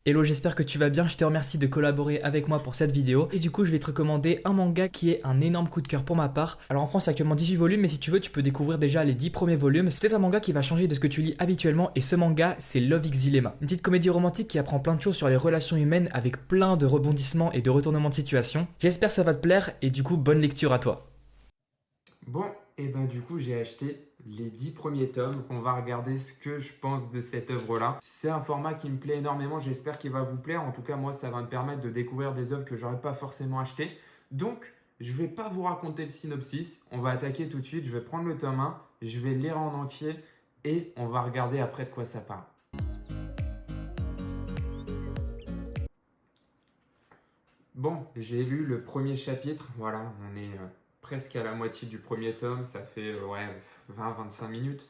Hello, j'espère que tu vas bien. Je te remercie de collaborer avec moi pour cette vidéo. Et du coup, je vais te recommander un manga qui est un énorme coup de cœur pour ma part. Alors en France, c'est actuellement 18 volumes, mais si tu veux, tu peux découvrir déjà les 10 premiers volumes. C'est peut-être un manga qui va changer de ce que tu lis habituellement. Et ce manga, c'est Love X Dilemma. Une petite comédie romantique qui apprend plein de choses sur les relations humaines avec plein de rebondissements et de retournements de situation. J'espère que ça va te plaire et du coup, bonne lecture à toi. Bon, et ben du coup j'ai acheté les 10 premiers tomes. On va regarder ce que je pense de cette œuvre-là. C'est un format qui me plaît énormément, j'espère qu'il va vous plaire. En tout cas, moi, ça va me permettre de découvrir des œuvres que j'aurais pas forcément achetées. Donc, je vais pas vous raconter le synopsis. On va attaquer tout de suite. Je vais prendre le tome 1, je vais le lire en entier et on va regarder après de quoi ça parle. Bon, j'ai lu le premier chapitre. Voilà, on est presque à la moitié du premier tome. Ça fait ouais, 20-25 minutes.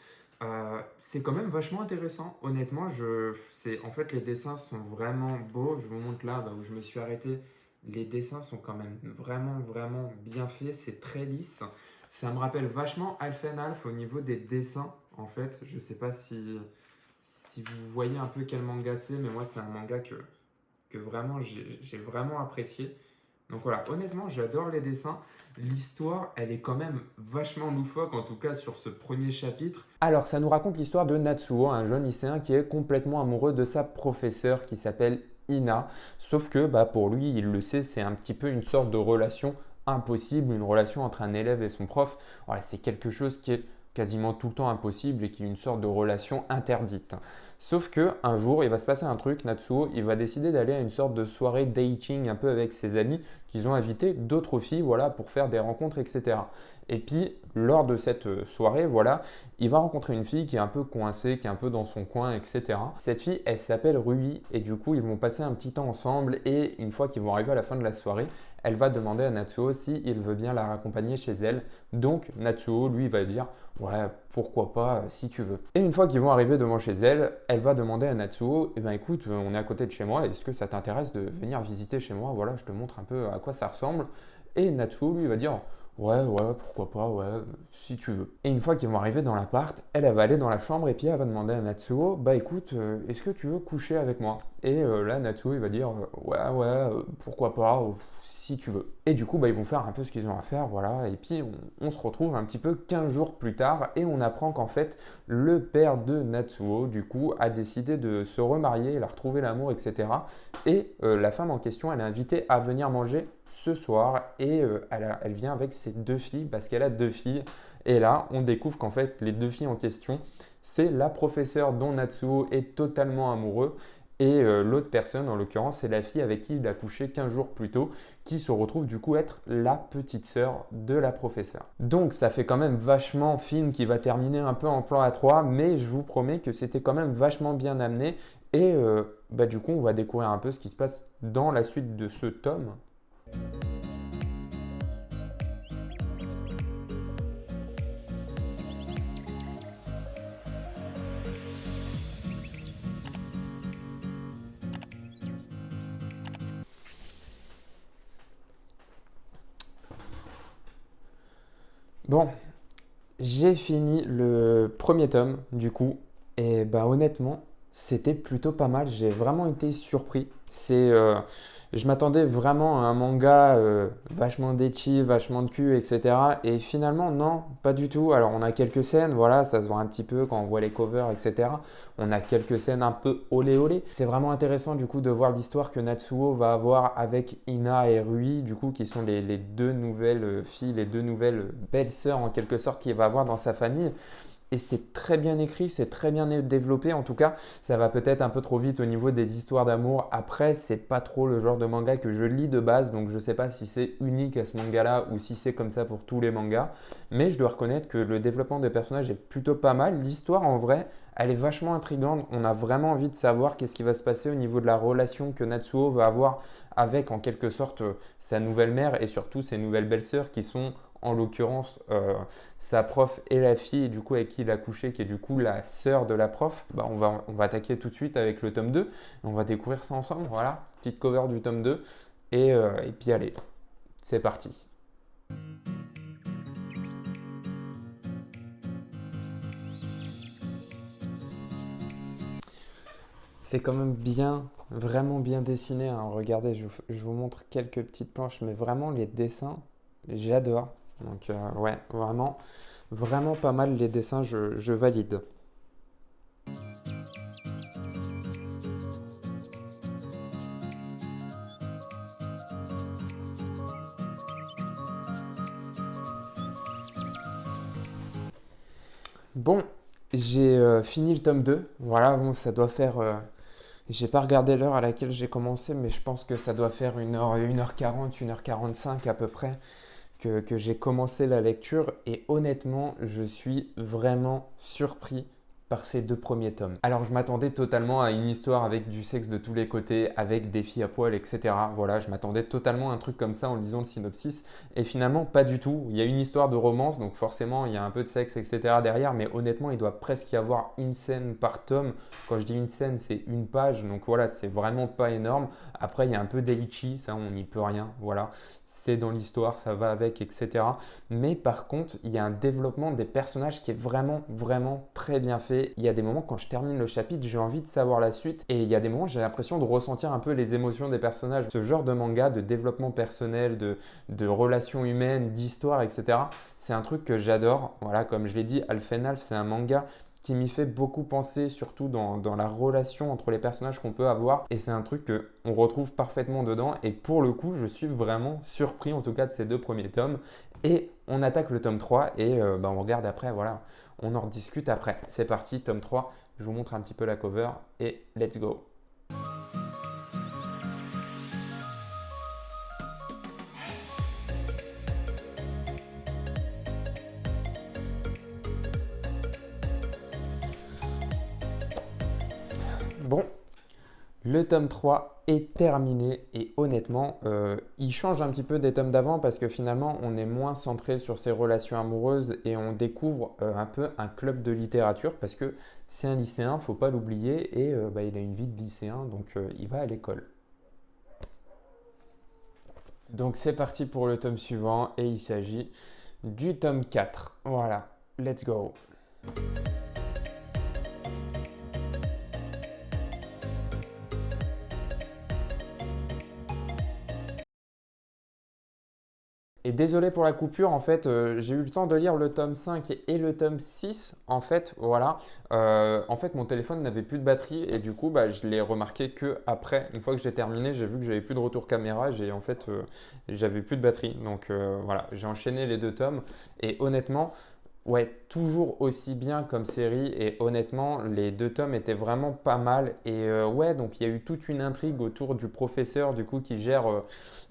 C'est quand même vachement intéressant. Honnêtement, en fait, les dessins sont vraiment beaux. Je vous montre là où je me suis arrêté. Les dessins sont quand même vraiment, vraiment bien faits. C'est très lisse. Ça me rappelle vachement Alpha and Alpha au niveau des dessins. En fait, je sais pas si vous voyez un peu quel manga c'est, mais moi, c'est un manga que vraiment j'ai vraiment apprécié. Donc voilà, honnêtement, j'adore les dessins. L'histoire, elle est quand même vachement loufoque, en tout cas sur ce premier chapitre. Alors, ça nous raconte l'histoire de Natsuo, un jeune lycéen qui est complètement amoureux de sa professeure qui s'appelle Ina. Sauf que pour lui, il le sait, c'est un petit peu une sorte de relation impossible, une relation entre un élève et son prof. Voilà, c'est quelque chose qui est quasiment tout le temps impossible et qui est une sorte de relation interdite. Sauf que un jour, il va se passer un truc, Natsuo, il va décider d'aller à une sorte de soirée dating un peu avec ses amis qu'ils ont invité d'autres filles, voilà, pour faire des rencontres, etc. Et puis, lors de cette soirée, voilà, il va rencontrer une fille qui est un peu coincée, qui est un peu dans son coin, etc. Cette fille, elle s'appelle Rui, et du coup, ils vont passer un petit temps ensemble, et une fois qu'ils vont arriver à la fin de la soirée, elle va demander à Natsuo si il veut bien la raccompagner chez elle. Donc, Natsuo, lui, va dire ouais, pourquoi pas, si tu veux. Et une fois qu'ils vont arriver devant chez elle, elle va demander à Natsuo, eh ben écoute, on est à côté de chez moi, est-ce que ça t'intéresse de venir visiter chez moi? Voilà, je te montre un peu à quoi ça ressemble. Et Natsuo, lui, va dire, ouais, ouais, pourquoi pas, ouais, si tu veux. Et une fois qu'ils vont arriver dans l'appart, elle va aller dans la chambre et puis elle va demander à Natsuo, bah écoute, est-ce que tu veux coucher avec moi? Et là, Natsuo, il va dire, ouais, ouais, pourquoi pas, si tu veux. Et du coup, ils vont faire un peu ce qu'ils ont à faire, voilà. Et puis, on se retrouve un petit peu 15 jours plus tard et on apprend qu'en fait, le père de Natsuo, du coup, a décidé de se remarier, il a retrouvé l'amour, etc. Et la femme en question, elle est invitée à venir manger ce soir et elle vient avec ses deux filles parce qu'elle a deux filles. Et là, on découvre qu'en fait, les deux filles en question, c'est la professeure dont Natsuo est totalement amoureux et l'autre personne, en l'occurrence, c'est la fille avec qui il a couché 15 jours plus tôt, qui se retrouve du coup être la petite sœur de la professeure. Donc ça fait quand même vachement film qui va terminer un peu en plan A3, mais je vous promets que c'était quand même vachement bien amené. Et du coup, on va découvrir un peu ce qui se passe dans la suite de ce tome. Bon, j'ai fini le premier tome du coup et honnêtement c'était plutôt pas mal. J'ai vraiment été surpris. Je m'attendais vraiment à un manga vachement d'ecchi, vachement de cul, etc. Et finalement non, pas du tout. Alors on a quelques scènes, voilà, ça se voit un petit peu quand on voit les covers, etc. On a quelques scènes un peu olé olé. C'est vraiment intéressant du coup de voir l'histoire que Natsuo va avoir avec Ina et Rui, du coup qui sont les deux nouvelles filles, les deux nouvelles belles-sœurs en quelque sorte qu'il va avoir dans sa famille. Et c'est très bien écrit, c'est très bien développé. En tout cas, ça va peut-être un peu trop vite au niveau des histoires d'amour. Après, c'est pas trop le genre de manga que je lis de base, donc je sais pas si c'est unique à ce manga-là ou si c'est comme ça pour tous les mangas. Mais je dois reconnaître que le développement des personnages est plutôt pas mal. L'histoire, en vrai, elle est vachement intrigante. On a vraiment envie de savoir qu'est-ce qui va se passer au niveau de la relation que Natsuo va avoir avec, en quelque sorte, sa nouvelle mère et surtout ses nouvelles belles-sœurs qui sont en l'occurrence sa prof et la fille du coup avec qui il a couché, qui est du coup la sœur de la prof. On va attaquer tout de suite avec le tome 2 et on va découvrir ça ensemble. Voilà, petite cover du tome 2 et puis allez, c'est parti. C'est quand même bien vraiment bien dessiné, hein. Regardez, je vous montre quelques petites planches, mais vraiment les dessins, j'adore. Donc ouais, vraiment, vraiment pas mal les dessins, je valide. Bon, j'ai fini le tome 2. Voilà, bon, ça doit faire. J'ai pas regardé l'heure à laquelle j'ai commencé, mais je pense que ça doit faire 1h40, 1h45 à peu près que j'ai commencé la lecture. Et honnêtement, je suis vraiment surpris par ces 2 premiers tomes. Alors, je m'attendais totalement à une histoire avec du sexe de tous les côtés, avec des filles à poil, etc. Voilà, je m'attendais totalement à un truc comme ça en lisant le synopsis. Et finalement, pas du tout. Il y a une histoire de romance, donc forcément, il y a un peu de sexe, etc. derrière. Mais honnêtement, il doit presque y avoir une scène par tome. Quand je dis une scène, c'est une page. Donc voilà, c'est vraiment pas énorme. Après, il y a un peu d'Eichi, ça, on n'y peut rien. Voilà, c'est dans l'histoire, ça va avec, etc. Mais par contre, il y a un développement des personnages qui est vraiment, vraiment très bien fait. Il y a des moments, quand je termine le chapitre, j'ai envie de savoir la suite. Et il y a des moments, j'ai l'impression de ressentir un peu les émotions des personnages. Ce genre de manga, de développement personnel, de relations humaines, d'histoire, etc. C'est un truc que j'adore. Voilà, comme je l'ai dit, Alphen c'est un manga qui m'y fait beaucoup penser, surtout dans la relation entre les personnages qu'on peut avoir. Et c'est un truc qu'on retrouve parfaitement dedans. Et pour le coup, je suis vraiment surpris, en tout cas, de ces 2 premiers tomes. Et on attaque le tome 3 et on regarde après, voilà, on en rediscute après. C'est parti, tome 3, je vous montre un petit peu la cover et let's go. Bon, le tome 3 est terminé et honnêtement, il change un petit peu des tomes d'avant parce que finalement, on est moins centré sur ses relations amoureuses et on découvre un peu un club de littérature parce que c'est un lycéen, faut pas l'oublier, et il a une vie de lycéen, donc il va à l'école. Donc c'est parti pour le tome suivant et il s'agit du tome 4. Voilà, let's go. Et désolé pour la coupure, en fait, j'ai eu le temps de lire le tome 5 et le tome 6. En fait, voilà. En fait, mon téléphone n'avait plus de batterie et du coup, je l'ai remarqué que après, une fois que j'ai terminé, j'ai vu que j'avais plus de retour caméra. En fait, j'avais plus de batterie. Donc voilà, j'ai enchaîné les 2 tomes et honnêtement, ouais, toujours aussi bien comme série et honnêtement, les 2 tomes étaient vraiment pas mal et ouais, donc il y a eu toute une intrigue autour du professeur du coup qui gère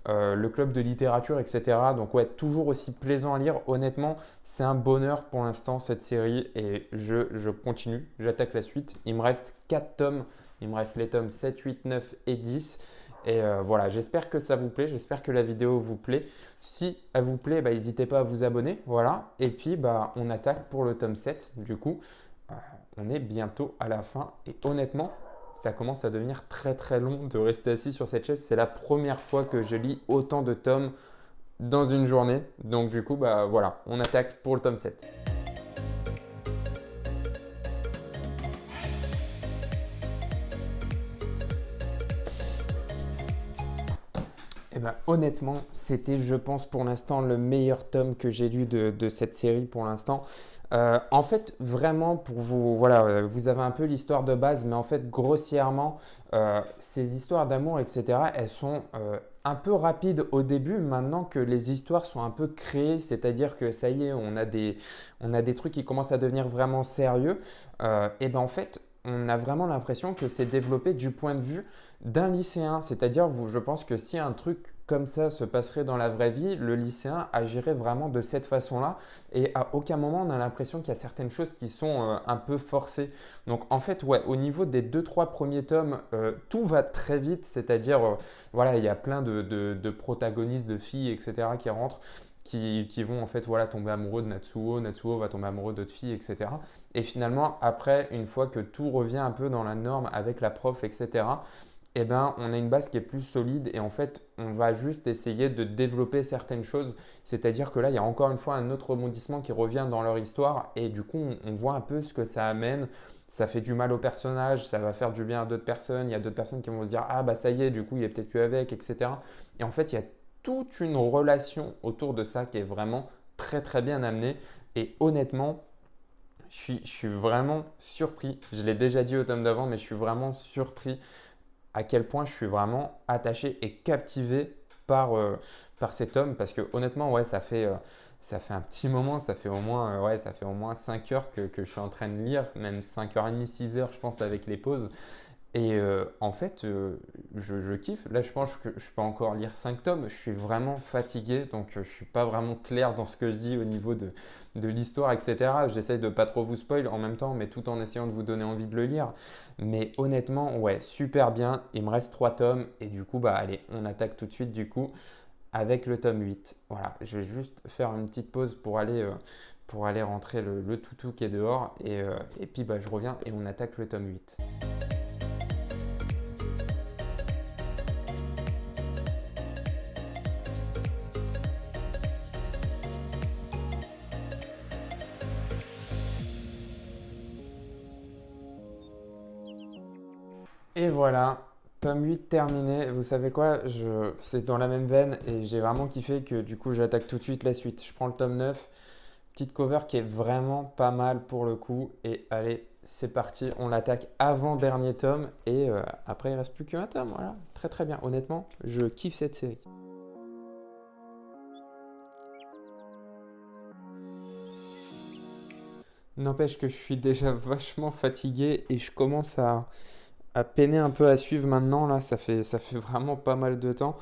le club de littérature, etc. Donc ouais, toujours aussi plaisant à lire. Honnêtement, c'est un bonheur pour l'instant cette série et je continue, j'attaque la suite. Il me reste 4 tomes, il me reste les tomes 7, 8, 9 et 10. Et voilà, j'espère que ça vous plaît, j'espère que la vidéo vous plaît. Si elle vous plaît, n'hésitez pas à vous abonner. Voilà. Et puis, on attaque pour le tome 7. Du coup, on est bientôt à la fin. Et honnêtement, ça commence à devenir très très long de rester assis sur cette chaise. C'est la première fois que je lis autant de tomes dans une journée. Donc du coup, voilà, on attaque pour le tome 7. Honnêtement, c'était, je pense, pour l'instant, le meilleur tome que j'ai lu de cette série pour l'instant. En fait, vraiment, pour vous, voilà, vous avez un peu l'histoire de base, mais en fait, grossièrement, ces histoires d'amour, etc., elles sont un peu rapides au début, maintenant que les histoires sont un peu créées, c'est-à-dire que ça y est, on a des trucs qui commencent à devenir vraiment sérieux. En fait, on a vraiment l'impression que c'est développé du point de vue d'un lycéen. C'est-à-dire, je pense que si un truc comme ça se passerait dans la vraie vie, le lycéen agirait vraiment de cette façon-là. Et à aucun moment, on a l'impression qu'il y a certaines choses qui sont un peu forcées. Donc en fait, ouais, au niveau des 2, 3 premiers tomes, tout va très vite. C'est-à-dire, voilà, il y a plein de protagonistes, de filles, etc. qui rentrent. Qui vont en fait voilà, tomber amoureux de Natsuo, Natsuo va tomber amoureux d'autres filles, etc. Et finalement, après, une fois que tout revient un peu dans la norme avec la prof, etc., eh ben, on a une base qui est plus solide et en fait, on va juste essayer de développer certaines choses. C'est-à-dire que là, il y a encore une fois un autre rebondissement qui revient dans leur histoire et du coup, on voit un peu ce que ça amène. Ça fait du mal au personnage, ça va faire du bien à d'autres personnes. Il y a d'autres personnes qui vont se dire, ah bah ça y est, du coup, il est peut-être plus avec, etc. Et en fait, il y a toute une relation autour de ça qui est vraiment très très bien amenée. Et honnêtement, je suis vraiment surpris. Je l'ai déjà dit au tome d'avant, mais je suis vraiment surpris à quel point je suis vraiment attaché et captivé par cet homme parce que honnêtement ouais ça fait un petit moment, ça fait au moins ouais, ça fait au moins 5 heures que je suis en train de lire, même 5h30, 6 heures je pense avec les pauses et en fait je kiffe. Là je pense que je peux encore lire 5 tomes, je suis vraiment fatigué donc je suis pas vraiment clair dans ce que je dis au niveau de l'histoire etc. J'essaye de pas trop vous spoil en même temps mais tout en essayant de vous donner envie de le lire. Mais honnêtement, ouais, super bien. Il me reste 3 tomes et du coup, bah allez, on attaque tout de suite du coup avec le tome 8. Voilà, je vais juste faire une petite pause pour aller rentrer le toutou qui est dehors et puis bah, je reviens et on attaque le tome 8. Et voilà, tome 8 terminé. Vous savez quoi, c'est dans la même veine et j'ai vraiment kiffé que du coup j'attaque tout de suite la suite. Je prends le tome 9. Petite cover qui est vraiment pas mal pour le coup. Et allez, c'est parti. On l'attaque avant dernier tome. Et après, il ne reste plus qu'un tome. Voilà, très très bien. Honnêtement, je kiffe cette série. N'empêche que je suis déjà vachement fatigué et je commence à peiner un peu à suivre maintenant. Là, ça fait vraiment pas mal de temps.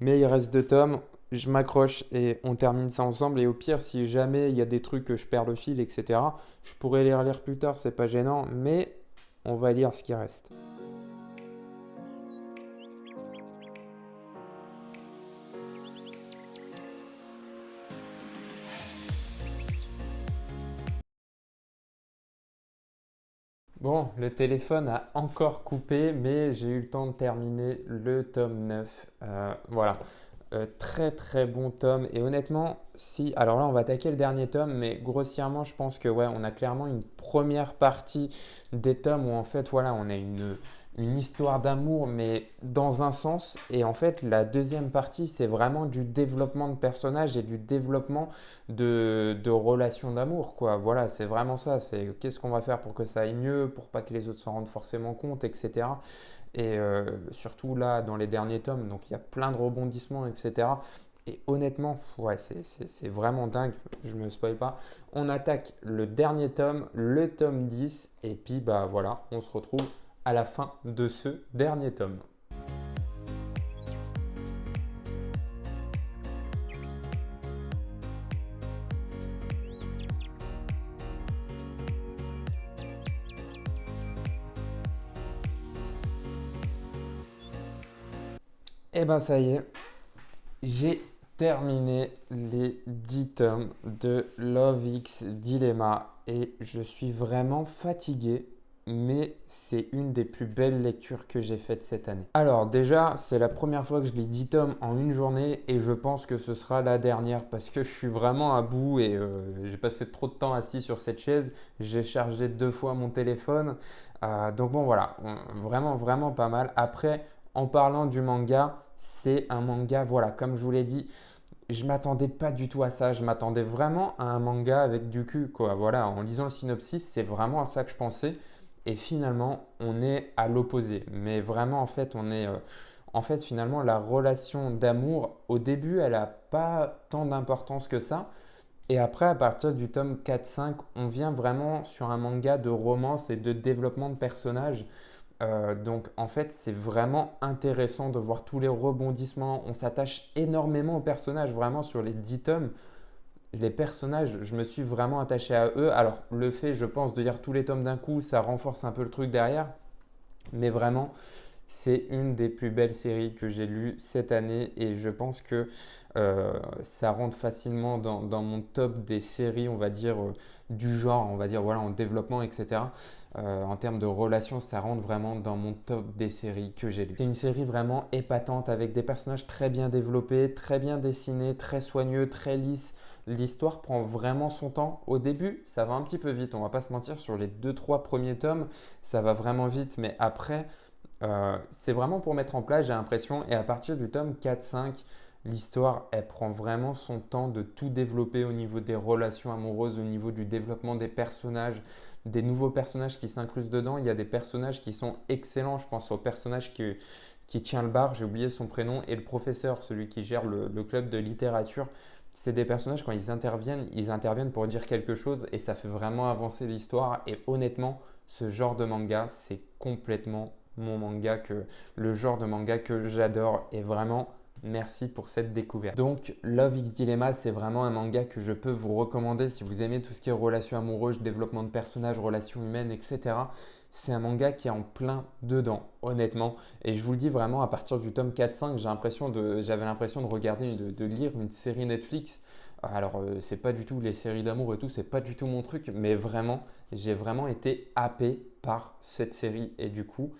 Mais il reste 2 tomes. Je m'accroche et on termine ça ensemble. Et au pire, si jamais il y a des trucs que je perds le fil, etc., je pourrais les relire plus tard, c'est pas gênant. Mais on va lire ce qui reste. Bon, le téléphone a encore coupé, mais j'ai eu le temps de terminer le tome 9. Voilà. Très très bon tome. Et honnêtement, si. Alors là, on va attaquer le dernier tome, mais grossièrement, je pense que ouais, on a clairement une première partie des tomes où en fait, voilà, on a une histoire d'amour, mais dans un sens. Et en fait, la deuxième partie, c'est vraiment du développement de personnages et du développement de relations d'amour, quoi. Voilà, c'est vraiment ça. C'est qu'est-ce qu'on va faire pour que ça aille mieux, pour pas que les autres s'en rendent forcément compte, etc. Et surtout là, dans les derniers tomes, donc il y a plein de rebondissements, etc. Et honnêtement, ouais, c'est vraiment dingue, je me spoil pas. On attaque le dernier tome, le tome 10, et puis bah voilà, on se retrouve à la fin de ce dernier tome. Et ben ça y est, j'ai terminé les 10 tomes de Love X Dilemma et je suis vraiment fatigué, mais c'est une des plus belles lectures que j'ai faites cette année. Alors déjà, c'est la première fois que je lis 10 tomes en une journée et je pense que ce sera la dernière parce que je suis vraiment à bout et j'ai passé trop de temps assis sur cette chaise. J'ai chargé 2 fois mon téléphone. Donc bon voilà, vraiment vraiment pas mal. Après, en parlant du manga, c'est un manga, voilà, comme je vous l'ai dit, je m'attendais pas du tout à ça. Je m'attendais vraiment à un manga avec du cul, quoi. Voilà, en lisant le synopsis, c'est vraiment à ça que je pensais. Et finalement, on est à l'opposé. Mais vraiment, en fait, en fait, finalement, la relation d'amour, au début, elle n'a pas tant d'importance que ça. Et après, à partir du tome 4-5, on vient vraiment sur un manga de romance et de développement de personnages. Donc en fait, c'est vraiment intéressant de voir tous les rebondissements. On s'attache énormément aux personnages, vraiment sur les 10 tomes. Les personnages, je me suis vraiment attaché à eux. Alors le fait, je pense, de lire tous les tomes d'un coup, ça renforce un peu le truc derrière. Mais vraiment, c'est une des plus belles séries que j'ai lues cette année et je pense que ça rentre facilement dans mon top des séries, on va dire, du genre, on va dire, voilà, en développement, etc. En termes de relations, ça rentre vraiment dans mon top des séries que j'ai lues. C'est une série vraiment épatante avec des personnages très bien développés, très bien dessinés, très soigneux, très lisses. L'histoire prend vraiment son temps. Au début, ça va un petit peu vite, on va pas se mentir, sur les deux trois premiers tomes, ça va vraiment vite, mais après, c'est vraiment pour mettre en place, j'ai l'impression, et à partir du tome 4-5, l'histoire, elle prend vraiment son temps de tout développer au niveau des relations amoureuses, au niveau du développement des personnages, des nouveaux personnages qui s'inclusent dedans. Il y a des personnages qui sont excellents, je pense au personnage qui tient le bar, j'ai oublié son prénom, et le professeur, celui qui gère le club de littérature. C'est des personnages, quand ils interviennent pour dire quelque chose et ça fait vraiment avancer l'histoire. Et honnêtement, ce genre de manga, c'est complètement le genre de manga que j'adore et vraiment merci pour cette découverte. Donc Love X Dilemma, c'est vraiment un manga que je peux vous recommander si vous aimez tout ce qui est relations amoureuses, développement de personnages, relations humaines, etc. C'est un manga qui est en plein dedans, honnêtement. Et je vous le dis vraiment, à partir du tome 4-5, j'avais l'impression de regarder, de lire une série Netflix. Alors, c'est pas du tout les séries d'amour et tout, c'est pas du tout mon truc, mais vraiment, j'ai vraiment été happé par cette série. Et du coup,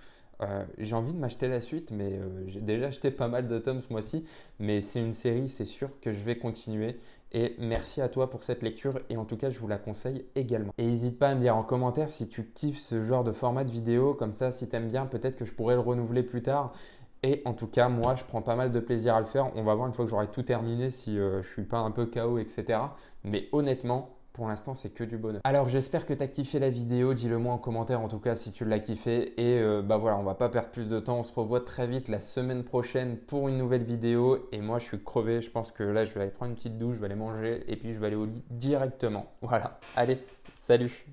j'ai envie de m'acheter la suite, mais j'ai déjà acheté pas mal de tomes ce mois-ci. Mais c'est une série, c'est sûr que je vais continuer. Et merci à toi pour cette lecture et en tout cas, je vous la conseille également. Et n'hésite pas à me dire en commentaire si tu kiffes ce genre de format de vidéo. Comme ça, si tu aimes bien, peut-être que je pourrais le renouveler plus tard. Et en tout cas, moi, je prends pas mal de plaisir à le faire. On va voir une fois que j'aurai tout terminé si je suis pas un peu KO, etc. Mais honnêtement, pour l'instant, c'est que du bonheur. Alors, j'espère que tu as kiffé la vidéo. Dis-le moi en commentaire, en tout cas, si tu l'as kiffé. Et bah voilà, on va pas perdre plus de temps. On se revoit très vite la semaine prochaine pour une nouvelle vidéo. Et moi, je suis crevé. Je pense que là, je vais aller prendre une petite douche, je vais aller manger et puis je vais aller au lit directement. Voilà. Allez, salut!